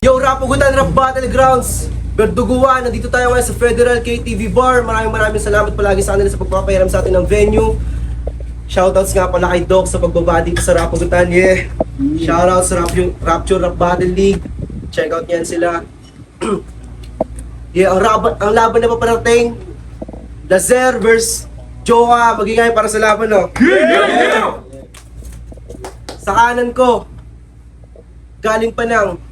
Yo, Rapugutan Rap Battlegrounds! Berduguan, nandito tayo ngayon sa Federal KTV Bar. Maraming salamat palagi sa kanila sa pagpapahiram sa atin ng venue. Shoutouts nga pala kay Doc sa pagbaba dito sa Rapugutan. Yeah! Shoutouts sa Rapture Rap Battle League. Check out yan sila. Yeah, ang laban na paparating, Lazer vs Joka. Magingay para sa laban, no? Yeah! Sa kanan ko, galing pa ng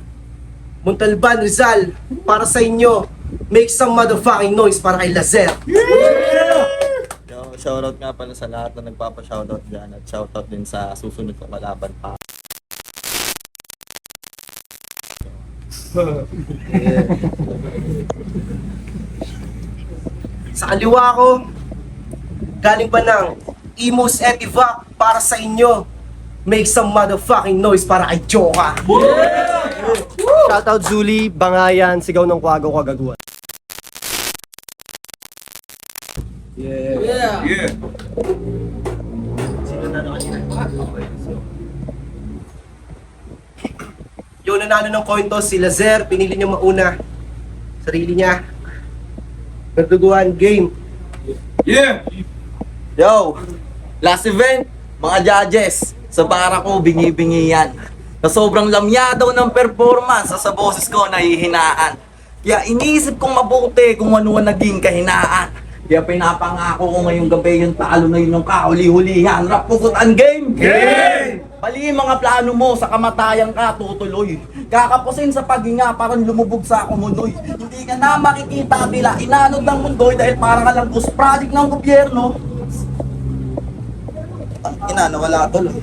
Montalban, Rizal, para sa inyo, make some motherfucking noise para kay Lazer. Yo, shoutout nga pala sa lahat na nagpapa-shoutout dyan at shoutout din sa susunod ko kalaban pa. Sa kaliwa ko, galing pa ng Imus Etivac para sa inyo, make some motherfucking noise para kay Joka. Shoutout Zuli, Bangayan, Sigaw ng Kwago, Kagaguan. Yeah. Sino na kanina? Yung nanalo ng coin toss, si Lazer, pinili niya mauna. Sarili niya. Berduguan, game. Yeah! Yo! Last event, mga judges, sa para ko bingi-bingi yan. Na sobrang lamya daw ng performance sa boses ko nahihinaan. Kaya iniisip kong mabuti kung ano ang naging kahinaan. Kaya pinapangako ko ngayong gabi yung talo na yun yung kahuli-hulihan. Rapugutan game! Game! Bali mga plano mo, sa kamatayan ka tutuloy. Kakapusin sa paghinga, parang lumubog sa kumunoy. Hindi ka na makikita nila, inanod ng mundoy dahil parang ka lang ghost project ng gobyerno. Ina, nawala tuloy.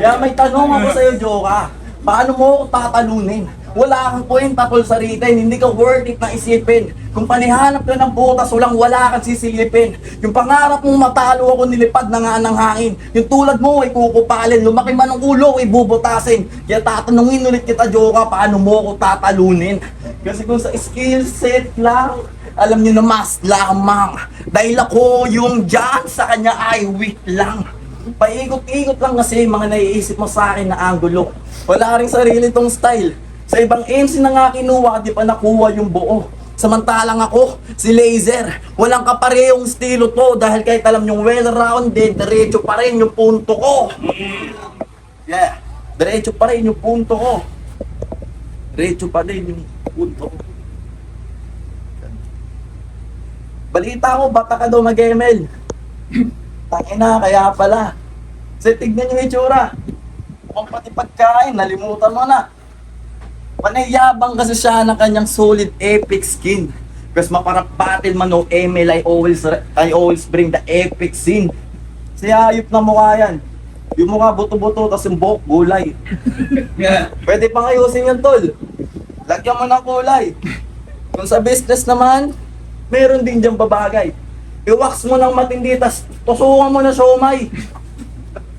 Kaya may tanong ako sa'yo, Joka. Paano mo ako tatalunin? Wala kang kwenta tol sa written, hindi ka worth it na isipin. Kung panihanap ka ng butas, wala kang sisilipin. Yung pangarap mong matalo ako nilipad na nga ng hangin. Yung tulad mo ay kukupalin, lumaki man ang ulo ay bubutasin. Kaya tatanungin ulit kita, Joka, paano mo ako tatalunin? Kasi kung sa skill set lang, alam niyo na mas lamang. Dahil ako yung dyan, sa kanya ay weak lang. Paikot-ikot lang kasi mga naiisip mo sa akin na angulo. Wala rin sarili tong style. Sa ibang MC na nga kinuha, di pa nakuha yung buo. Samantalang ako, si Lazer, walang kaparehong estilo to. Dahil kahit alam yung well-rounded, diretso pa rin yung punto ko. Yeah, diretso pa rin yung punto ko. Diretso pa rin yung punto ko. Balita ko, bata ka daw mag-ML. Tangina, kaya pala. Kasi tignan yung itsura. Mukhang pati pagkain, nalimutan mo na. Panayabang kasi siya ng kanyang solid epic skin. Kasi maparap battle man o ML, I always bring the epic scene. Kasi hayop na mukha yan. Yung mukha buto-buto, tas yung buhok gulay. Pwede pang ayusin yan, tol. Lagyan mo ng kulay. Kung sa business naman, meron din dyan babagay. I-wax mo ng matindi, tas tusukan mo na siomay.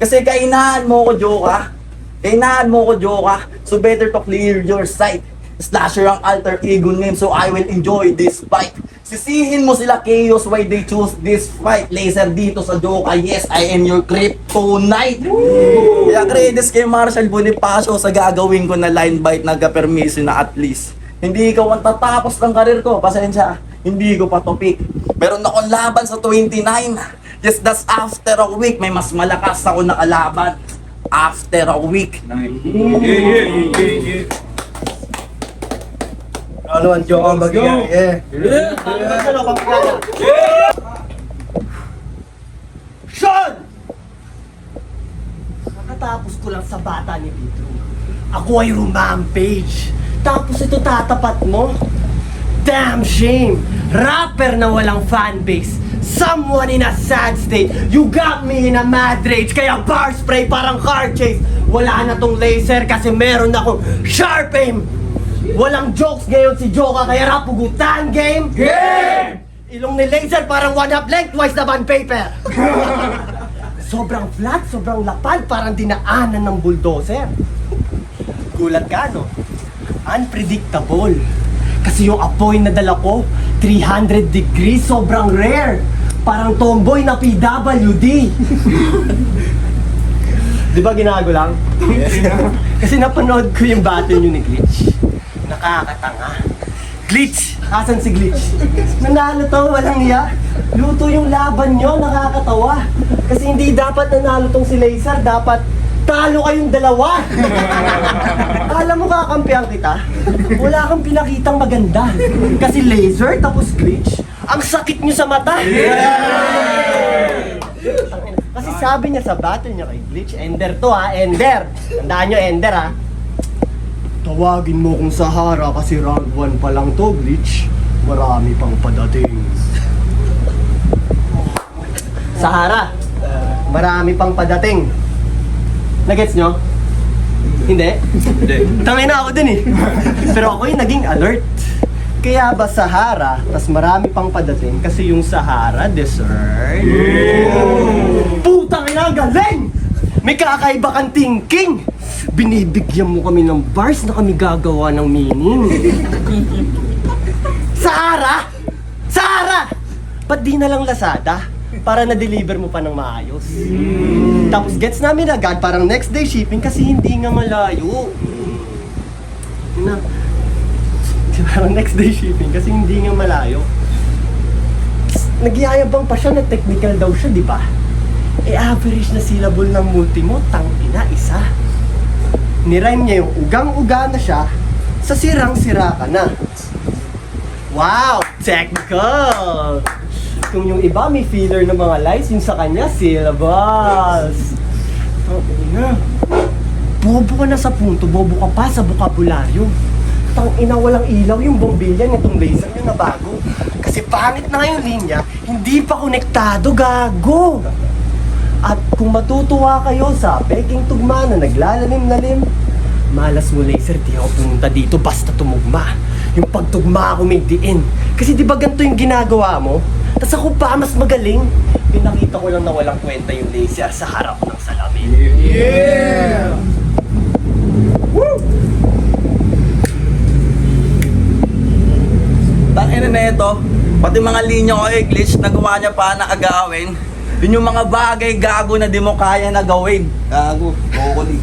Kasi kainahan mo ko, Joka. Kainahan mo ko, Joka. So better to clear your sight. Slasher ang alter ego name, so I will enjoy this fight. Sisihin mo sila chaos why they choose this fight. Laser dito sa Joka, yes, I am your kryptonite. Kaya credits kay Marshall Bonifacio sa gagawin ko na line bite, nagka-permission na at least. Hindi ikaw ang tatapos ng karir ko, pasensya. Hindi ko pa to pick. Meron akong laban sa 29. Yes, that's after a week. May mas malakas ako na kalaban. After a week. Yeah. Ano ang Joka ang bagay? Yeah. Sean! Nakatapos ko lang sa bata ni Pedro. Ako ay rumampage. Tapos ito tatapat mo? Damn shame! Rapper na walang fanbase. Someone in a sad state. You got me in a mad rage. Kaya bar spray parang car chase. Wala na tong laser kasi meron akong sharp aim. Walang jokes ngayon si Joka kaya Rapugutan game. Game! Ilong ni laser parang one half lengthwise na bond paper. Sobrang flat, sobrang lapad, parang dinaanan ng bulldozer. Gulat ka, no? Unpredictable. Kasi yung apoy na dala ko, 300 degrees, sobrang rare. Parang tomboy na PWD. Di ba ginago lang? Kasi napanood ko yung battle nyo ni Glitch. Nakakatanga. Glitch! Asan si Glitch? Nanalo to, walang iya. Luto yung laban nyo, nakakatawa. Kasi hindi dapat nanalo tong si Laser, dapat talo kayong dalawa. Alam mo kakampihan kita? Wala kang pinakitang maganda. Kasi Laser tapos Glitch, ang sakit nyo sa mata. Kasi sabi niya sa battle niya kay Glitch, Ender to ha, Ender. Tandaan nyo, Ender ha. Tawagin mo kong Sahara kasi round 1 pa lang to, Glitch. Marami pang padating. Sahara, marami pang padating. Nagets nyo? Hindi? Hindi. Tangina ako din eh. Pero ako yung naging alert. Kaya ba Sahara, tas marami pang padating kasi yung Sahara dessert? Putang ina, galing! May kakaiba kang thinking! Binibigyan mo kami ng bars na kami gagawa ng meaning. Sahara! Sahara! Ba't di na lang Lazada? Para na-deliver mo pa ng maayos. Tapos gets namin agad, parang next day shipping kasi hindi nga malayo. Na, parang next day shipping kasi hindi nga malayo. Nagyayabang pa siya na technical daw siya, di ba? Eh average na syllable ng multi mo, tangina, isa. Nirhyme niya yung ugang-uga na siya, sa sirang-sira ka na. Wow! Technical! Kung yung iba may filler ng mga lines, yung sa kanya, syllables. Tangina. Bobo ka na sa punto, bobo ka pa sa bokabularyo. Tangina, walang ilaw yung bombilya nitong laser nyo na bago. Kasi pangit na yung linya, hindi pa konektado, gago. At kung matutuwa kayo sa peking tugma na naglalalim-lalim, malas mo Laser, di ako pumunta dito basta tumugma. Yung pagtugma ako may diin. Kasi di ba ganito yung ginagawa mo? Tas ako pa mas magaling. Pinakita ko lang na walang kwenta yung Laser sa harap ng salamin. Yeah! Tangina na ito, pati mga linya ko eh, Glitch, nagawa niya pa na agawin. Yun yung mga bagay gago na di mo kaya na gawin. Gago, bokoli.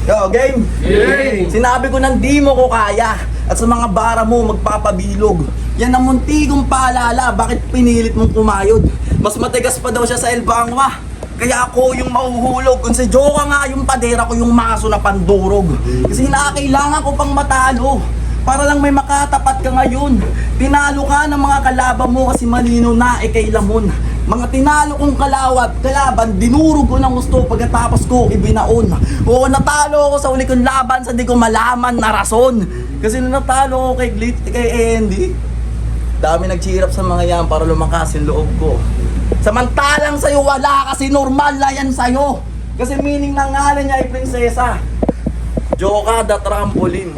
Yo, game! Game! Sinabi ko nang di mo ko kaya. At sa mga bara mo magpapabilog. Yan ang muntigong paalala, bakit pinilit mong kumayod? Mas matigas pa daw siya sa Elbangwa. Kaya ako yung mahuhulog. Kung si Joka nga yung padera ko yung maso na pandurog. Kasi nakakailangan ko pang matalo. Para lang may makatapat ka ngayon. Tinalo ka ng mga kalaban mo kasi malino na kay Lamon. Mga tinalo kong kalaban, dinurog ko ng gusto pagkatapos ko ibinaon. Oo, natalo ako sa uli kong laban sa di ko malaman na rason. Kasi nung natalo ko kay Glitch, kay Andy, dami nagchirap sa mga yan para lumakas yung loob ko. Samantalang sa'yo wala kasi normal na yan sa'yo. Kasi meaning ng ngalan niya ay prinsesa. Joka the trampoline.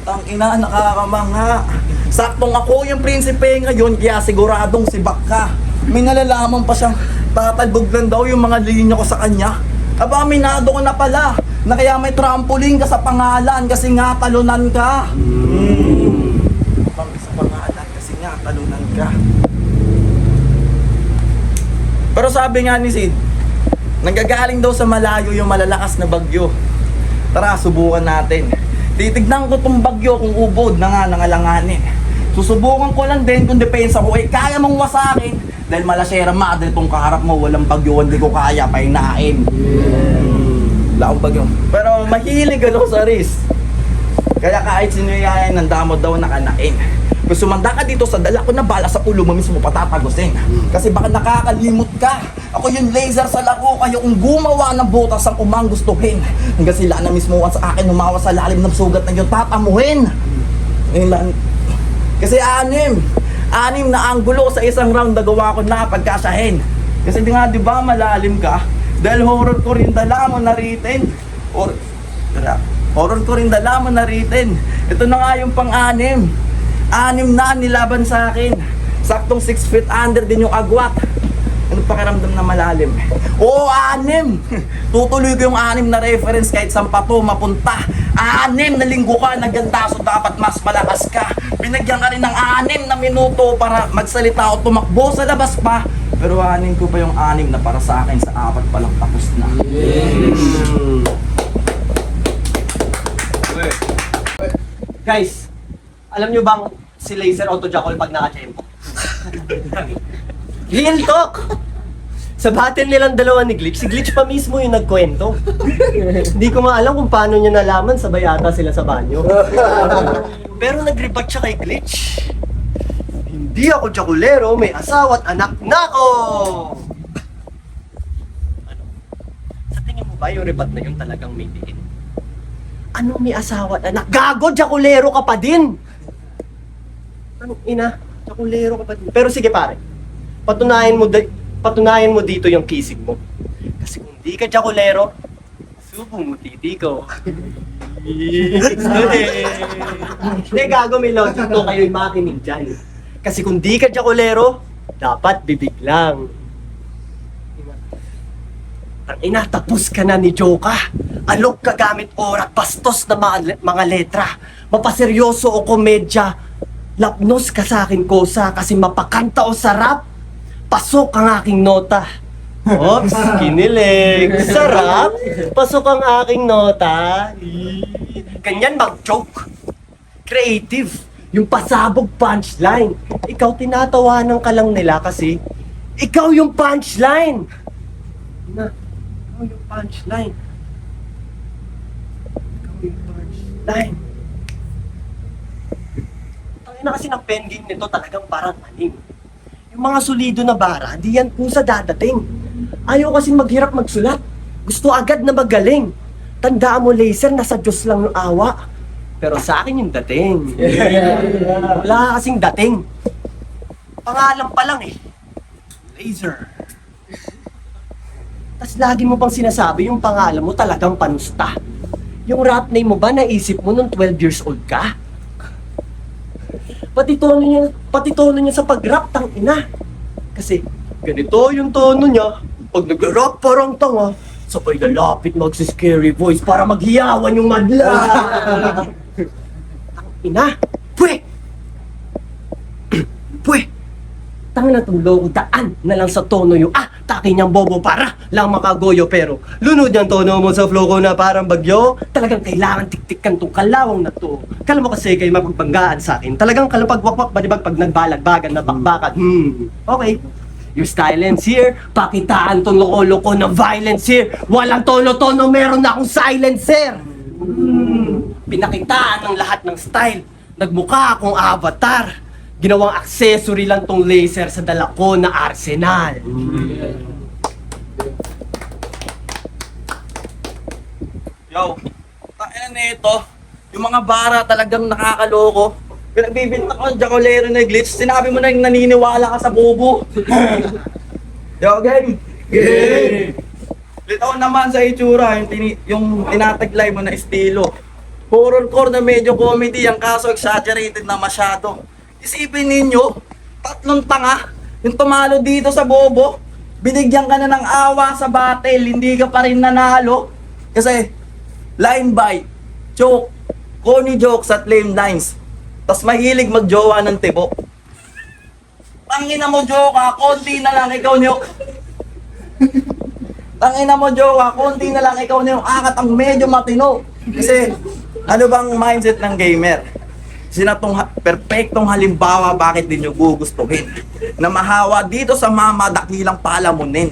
Tangina, nakakamangha. Saktong ako yung prinsipe ngayon, kaya siguradong si Bakka. May nalalaman pa siyang tatalbog lang daw yung mga linya ko sa kanya. Aba, minado ko na pala na kaya may trampoline ka sa pangalan kasi nga talunan ka. Sa pangalan kasi nga talunan ka. Pero sabi nga ni Sid, nanggagaling daw sa malayo yung malalakas na bagyo. Tara, subukan natin. Titignan ko tong bagyo kung ubod na nga nangalanganin. Susubukan ko lang din kung depensa ko ay kaya mong wasakin. Dahil malasera madre tong kaharap mo, walang bagyo, hindi ko kaya painain. Wala akong bagyo. Pero mahilig ako sa risk. Kaya kahit sino yayan, nandamo daw nakanain. Kung sumanda ka dito sa dala ko na bala sa ulo mo mismo patatagusin. Kasi baka nakakalimot ka. Ako yung Laser sa laro, kayo kung gumawa ng butas ang umang gustuhin. Hanggang sila na mismo sa akin umawa sa lalim ng sugat na yung tatamuhin. Kasi anim na anggulo sa isang round na gawa ko na pagkasahin. Kasi di ba malalim ka? Dahil horror ko rin dala mo na ritin. Horror ko rin dala mo na ritin. Ito na nga yung pang-anim. 6 na nilaban sa akin. Saktong 6 feet under din yung agwat. Ano pakiramdam na malalim? Oo, 6! Tutuloy ko yung 6 na reference kahit saan pa to mapunta. 6 na linggo ka, naganda, so dapat mas malakas ka. Binagyan ka rin ng 6 na minuto para magsalita o tumakbo sa labas pa. Pero anin ko pa yung 6 na para sa akin sa 4 pa lang tapos na. Guys, alam nyo bang si Laser Auto-Jackal pag naka-tempo? Real talk! Sa battle nilang dalawa ni Glitch, si Glitch pa mismo yung nagkwento. Hindi ko nga alam kung paano niya nalaman, sabay ata sila sa banyo. Pero nag-rebut siya kay Glitch. Hindi ako Jaculero, may asawa at anak na ako! Ano? Sa tingin mo ba yung rebut na yun talagang may diin? Anong may asawa at anak? Gago, Jaculero ka pa din! Anong ina? Jaculero ka pa din. Pero sige pare, patunayan mo dito yung kisig mo. Kasi kung di ka Jaculero, subo mo titi ko. Hindi, gago, may logic to kayo'y makinig dyan. Kasi kung di ka Jaculero, dapat bibig lang. Tangina, tapos ka na ni Joka. Alok ka gamit orat, bastos na mga letra. Mapaseryoso o komedya. Lapnos ka sa akin kosa kasi mapakanta o sarap. Pasok ang aking nota. Oops, kinilig. Sarap. Pasok ang aking nota. Ganyan mag-joke. Creative. Yung pasabog punchline. Ikaw tinatawanan ka lang nila kasi ikaw yung punchline. Na, ikaw yung punchline. Ikaw yung punchline. Tangina kasi ng pen game nito talagang parang maning. Yung mga solido na bara, di yan pusa dadating. Ayaw kasi maghirap magsulat. Gusto agad na magaling. Tandaan mo, Laser, nasa Diyos lang yung awa. Pero sa akin yung dating. Wala kasing dating. Pangalan pa lang eh. Laser. Tapos lagi mo pang sinasabi yung pangalan mo talagang panusta. Yung rap name mo ba naisip mo nung 12 years old ka? Pati tono niya sa pag-rap, tang ina. Kasi ganito yung tono niya. Pag nag-rap parang tanga, sabay lalapit magsi-scary voice para maghiyawan yung madla. Tang ina. Pwe! Pwe! Tanga na itong loko, daan na lang sa tono yung taki niyang bobo para lang makagoyo. Pero lunod yung tono mo sa flow ko na parang bagyo. Talagang kailangan tiktikan tong kalawang na to. Kala mo kasi kayo mapagbanggaan sa akin. Talagang kalapag-wakwak balibag pag nagbalagbagan na bakbakan. Okay. Yung silence here, pakitaan tong loko-loko ng violence here. Walang tono-tono, meron na akong silencer. Pinakitaan ng lahat ng style. Nagmukha akong avatar. Ginawang accessory lang tong Laser sa dala ko na arsenal. Yo, tayo na ito. Yung mga bara talagang nakakaloko. Pinagbibinta ko, Jaculero na Glitch. Sinabi mo na yung naniniwala ka sa bobo. Yo, game! Game! Litaw naman sa itsura, yung tinataglay mo na estilo. Horrorcore na medyo comedy, ang kaso exaggerated na masyado. Isipin ninyo, 3 tanga, yung tumalo dito sa bobo, binigyan ka na ng awa sa battle, hindi ka pa rin nanalo. Kasi, line by, joke, corny jokes at lame lines. Tas mahilig magjowa ng tibo. Tangina mo, Joka, konti na lang ikaw niyo. Tangina mo, Joka, konti na lang ikaw niyo. Akat ang medyo matino. Kasi, ano bang mindset ng gamer? Sinatong perfectong halimbawa bakit din nyo gugustuhin na mahawa dito sa mama dakilang palamunin.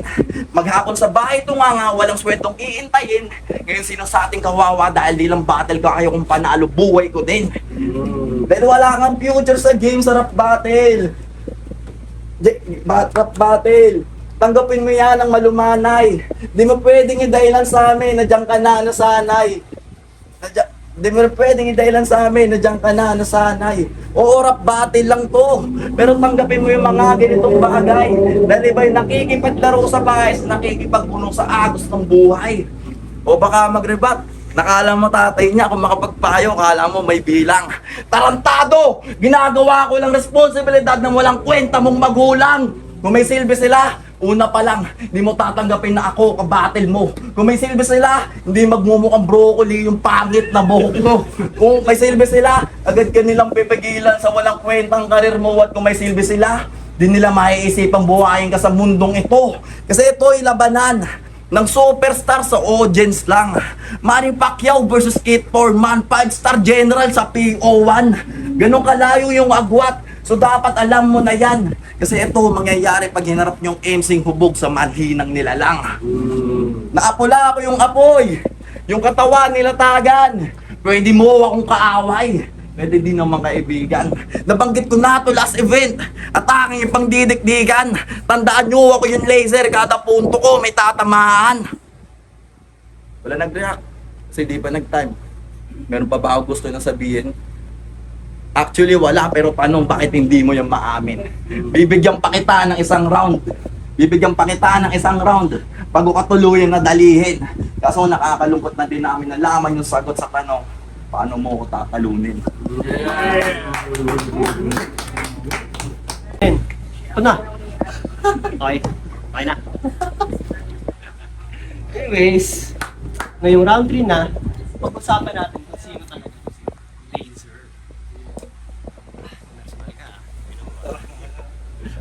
Maghapon sa bahay nga walang sweltong iintayin. Ngayon sino sa ating kawawa dahil di lang battle ka kayo kung panalo buhay ko din. Dahil wala kang future sa game sa rap battle. Rap battle. Tanggapin mo yan ng malumanay. Di mo pwedeng idahilan sa amin na diyan ka na nasanay. Di mo pwedeng idahilan sa amin na diyan ka na nasanay. Oo, rap battle lang to. Pero tanggapin mo yung mga ganitong bagay. Dahil iba'y nakikipaglaro sa bahay, nakikipagpuno sa agos ng buhay. O baka mag-rebat. Nakala mo tatay niya kung makapagpayo, kala mo may bilang. Tarantado! Ginagawa ko lang responsibilidad ng walang kwenta mong magulang. Kung may silbi sila, una pa lang, hindi mo tatanggapin na ako kabattle mo. Kung may silbi sila, hindi magmumukhang broccoli yung pangit na buhok mo. Kung may silbi sila, agad ka nilang pipigilan sa walang kwentang karir mo. At kung may silbi sila, Di nila maiisipang buhayin ka sa mundong ito. Kasi ito ay labanan ng superstar sa audience lang. Manny Pacquiao versus Keith Foreman, 5-star general sa PO1. Ganon kalayo yung agwat. So dapat alam mo na yan. Kasi ito mangyayari pag hinarap yung emsing hubog sa malhinang nilalang. Naapula ako yung apoy. Yung katawan nilatagan. Pwede mo akong kaaway. Pwede din naman kaibigan. Nabanggit ko na to last event. At aking ipang didikdikan. Tandaan nyo ako yung laser. Kada punto ko may tatamaan. Wala nag-react. Kasi di ba nag-time? Meron pa ba ako gusto na sabihin? Actually wala, pero tanong bakit hindi mo yung maamin? Bibigyan pa kita ng isang round. Bibigyan pa kita ng isang round. Pag ukatuluyan na dalihin. Kaso nakakalungkot na din namin nalaman yung sagot sa tanong. Paano mo ko tatalunin? Ito na. Okay. Okay na. Anyways, ngayong round 3 na, pag-usapan natin kung sino talaga si Laser.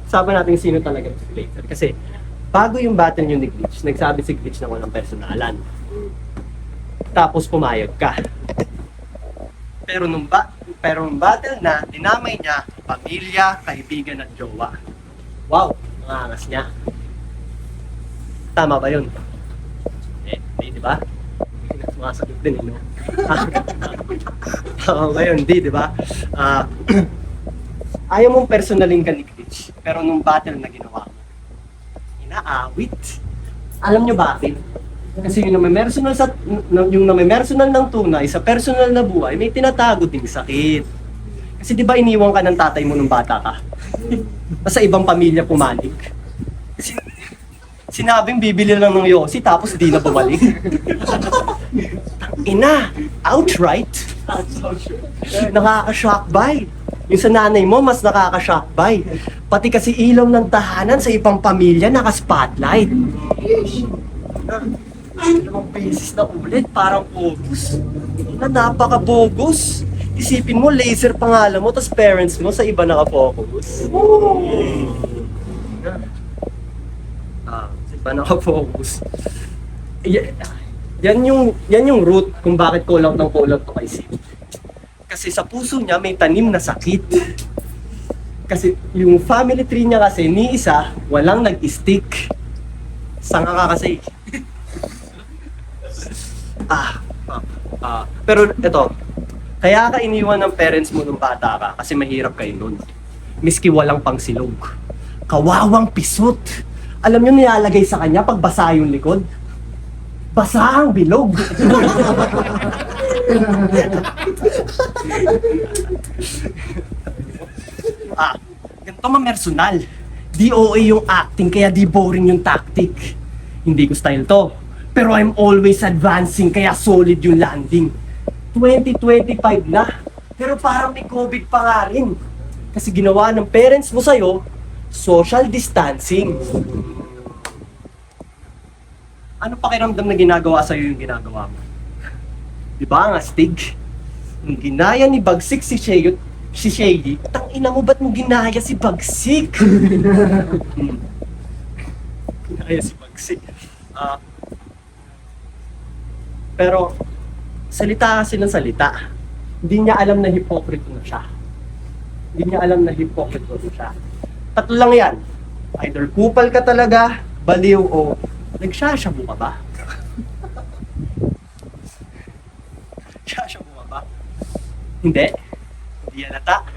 Usapan natin kung sino talaga si Laser. Kasi, bago yung battle nyo ni Glitch, nagsabi si Glitch na walang personalan. Tapos pumayag ka. Pero nung battle na, dinamay niya pamilya, kaibigan at jowa. Wow, ang angas niya. Tama ba yun? Di ba? Sumasagot din, no? Tama ba yun? Di ba? Ayaw mong personalin ka ni Glitch, pero nung battle na ginawa mo, inaawit. Alam nyo bakit? Kasi yung namimersonal ng tunay sa personal na buhay, may tinatago ding sakit. Kasi di ba iniwan ka ng tatay mo nung bata ka? Sa ibang pamilya pumanik. Sinabing bibili lang ng yosi tapos di na bumalik. Ina, outright. Nakaka-shock buy. Yung sa nanay mo, mas nakaka-shock buy. Pati kasi ilaw ng tahanan sa ibang pamilya naka-spotlight. Dalawang beses na ulit, parang bogus. Na napaka-bogus. Isipin mo, Laser pangalan mo, tas parents mo sa iba naka-focus. Sa iba naka-focus. Yan yung root kung bakit call out to kay Sid. Kasi sa puso niya may tanim na sakit. Kasi yung family tree niya kasi ni isa, walang nag-stick. Sanga ka kasi. Pero ito, kaya ka iniwan ng parents mo nung bata ka kasi mahirap kayo nun. Miski walang pangsilog. Kawawang pisot. Alam nyo nilalagay sa kanya pag basa yung likod? Basa ang bilog. Ganito mamersonal. DOA yung acting kaya di boring yung tactic. Hindi ko style to. Pero I'm always advancing, kaya solid yung landing. 2025 na, pero parang may COVID pa nga rin. Kasi ginawa ng parents mo sa'yo, social distancing. Ano pakiramdam na ginagawa sa'yo yung ginagawa mo? Diba ang astig? Yung ginaya ni Bagsik si Shaggy, tangina mo ba't mo ginaya si Bagsik? Ginaya si Bagsik. Pero, salita kasi ng salita. Hindi niya alam na hipokrito na siya. Hindi niya alam na hipokrito na siya. Tatlo lang yan. Either kupal ka talaga, baliw, o nagsasyabu ka ba? Nagsasyabu ka ba? Hindi. Hindi halata.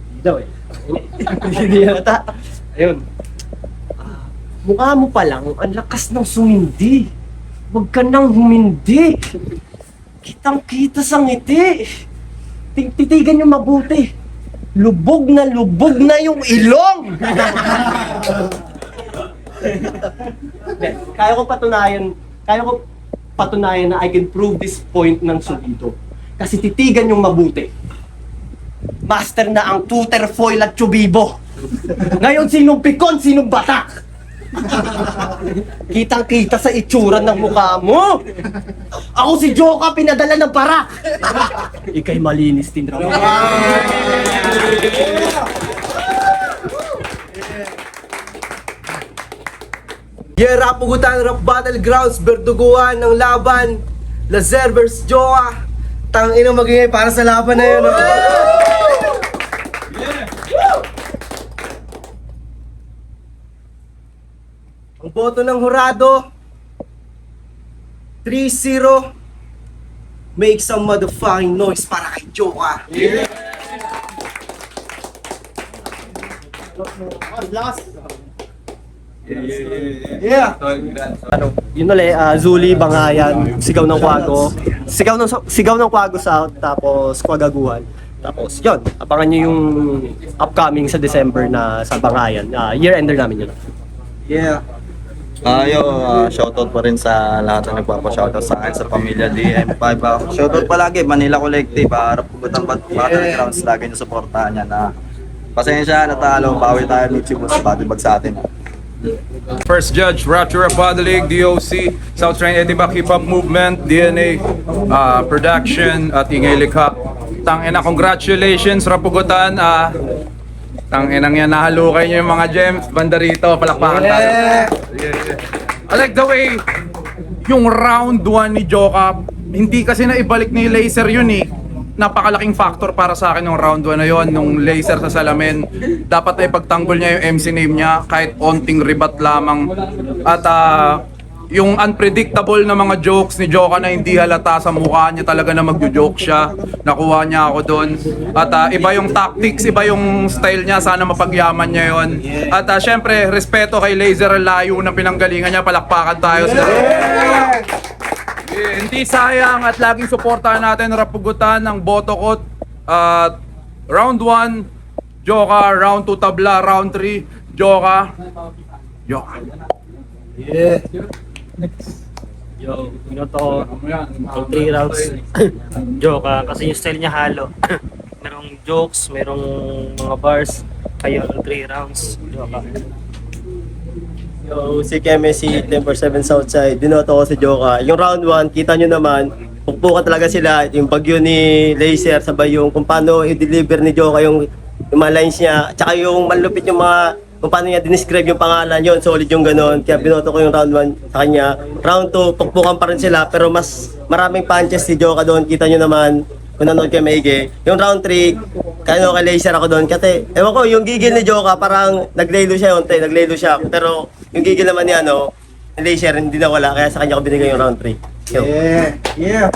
Hindi daw eh. Hindi halata. Ayun. Mukha mo pa lang, ang lakas ng sumindi. Huwag ka nang humindi. Kitang-kita sa ngiti. Titigan yung mabuti. Lubog na yung ilong. Kaya ko patunayan na I can prove this point ng solido. Kasi titigan yung mabuti. Master na ang tutor, foil at chubibo. Ngayon sinong pikon, sinong batak? Kitang-kita sa itsura ng mukha mo. Ako si Joka, pinadala ng parak. Ika'y malinis din raw. Yeah, rap pugutan, rap battlegrounds, berduguan ng laban, Lazer vs. Jowa. Tangina magingay para sa laban na yun. Oh. Ang boto ng hurado, 3-0. Make some motherfucking noise para kay Jowa. Yeah. Yun ulit, Zuli, Bangayan, Sigaw ng Kwago. Sigaw ng Kwago South, tapos Kwagaguhan. Tapos yun, abangan nyo yung upcoming sa December na sa Bangayan. Year-ender namin yun. Yeah. Shoutout pa rin sa lahat na nagpapa-shoutout sa akin, sa pamilya DM5. Shoutout palagi, Manila Collective, Rap Pugutan Battlegrounds, lagi nyo supportahan yan. Pasensya, natalo, bawi tayo ni Chibo sa bodybugs sa atin. First Judge, Rapture Body League, DOC, South Train Etiba Hip Hop Movement, DNA, Production, at Ingay Likha. Tangina, congratulations, Rapugutan. Tanginang yan, nahalukay nyo yung mga gems. Banda rito, palakpakan tayo. I like the way yung round 1 ni Joka, hindi kasi naibalik ni Laser yun eh. Napakalaking factor para sa akin yung round 1 na yun, nung laser sa salamin. Dapat ay pagtanggol niya yung MC name niya, kahit onting ribat lamang. At yung unpredictable na mga jokes ni Joka na hindi halata sa mukha niya talaga na magjo-joke siya. Nakuha niya ako doon. At iba yung tactics, iba yung style niya, sana mapagyaman niya yon. At syempre, respeto kay Laser, layo na pinanggalingan niya, palakpakan tayo sa hindi sayang at laging suportahan natin Rapugutan ng Botokot. At round 1, Joka. Round 2, Tabla. Round 3, Joka. Joka. Yeah. Yo, minuto ko, 3 rounds. Joka, kasi yung style niya halo. Merong jokes, merong mga bars. Kaya 3 rounds, Joka. Yo, si Keme, si 1047 Southside, dinoto ko si Joka. Yung round 1, kita nyo naman, pukpukan talaga sila. Yung bagyo ni Laser, sabay yung kung paano i-deliver ni Joka yung mga lines niya. Tsaka yung malupit yung mga, kung paano niya dinescribe yung pangalan yun, solid yung ganon. Kaya binoto ko yung round 1 sa kanya. Round 2, pukpukan pa rin sila, pero mas maraming punches si Joka doon. Kita nyo naman, kung nanood kayo maigi. Yung round 3, kaya kay Laser ako doon. Kasi, ewan ko, yung gigil ni Joka, parang naglaylo siya yun, naglaylo siya. Pero, yung gigil naman niya, ni Laser, hindi na wala. Kaya sa kanya ko binigay yung round 3. Yo. Yeah. Yeah.